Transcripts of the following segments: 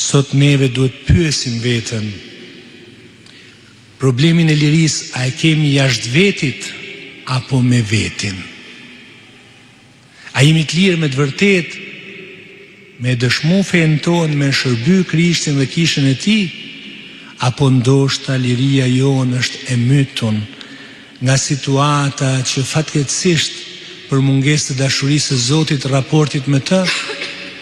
Sot neve duhet pyesim veten, problemin e lirisë a e kemi jashtë vetit apo me vetin? A jemi të lirë me të vërtet, me dëshmu fen tonë, me shërby Krishtin dhe kishën e tij, apo ndoshta liria jonë është e mytur nga situata që fatkeqësisht për mungesë të dashurisë së Zotit, raportit me të,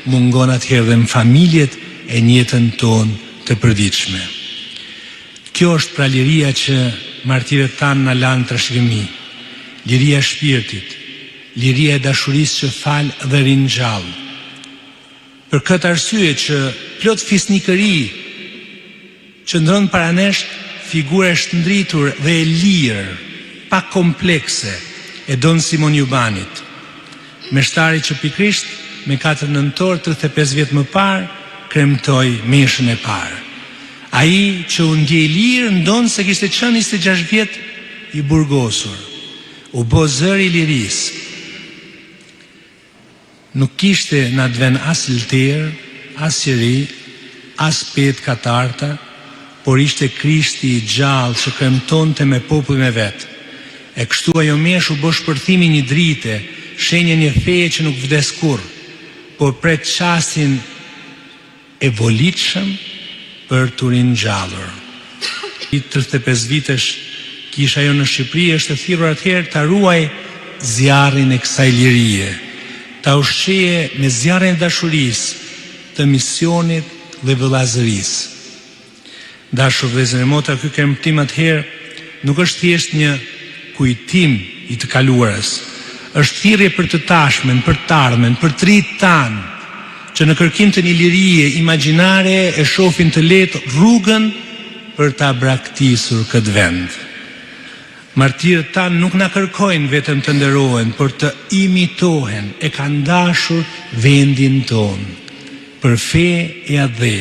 mungon atëherë dhe në familjet e në jetën tonë të përditshme. Kjo është pra liria që martirët tanë na lanë trashëgimi, liria e shpirtit, liria e dashurisë që fal dhe ringjall. Për këtë arsye që plot fisnikëri që ndron para nesh figura e shndritur dhe e lirë, pa komplekse, e Don Simon Jubanit, meshtari që pikrisht me 4 nëntor 35 vjet më parë kremtoi meshën e parë. Ai që u ndjej lirë ndonë se kishte qenë 26 vjet i burgosur, u bë zëri i lirisë. Nuk kishte në atë vend as lter, as qiri, as pet katarta, por ishte Krishti i gjallë që kremtonte me popullin e vet. E kështu ajo meshë u bë shpërthimi një drite, shenjë një feje që nuk vdes kurrë, por pret çastin e volitshëm për të ringjallur. I 35 vitesh kisha ajo në Shqipëri, është e thirrur atëherë ta ruaj zjarrin e kësaj lirie, ta ushqeje me zjarrin e dashurisë, të misionit dhe vëllazërisë. Dashur vëllezër e motra, ky kremtim atëherë nuk është thjesht një kujtim i të kaluarës, është thirrje për të tashmen, për të ardhmen, për të rit tanë, që në kërkim të një lirie imagjinare e shohin të lehtë rrugën për ta braktisur këtë vend. Martirët tanë nuk na kërkojnë vetëm të nderohen, por të imitohen, e kanë dashur vendin tonë, për fe e adhe,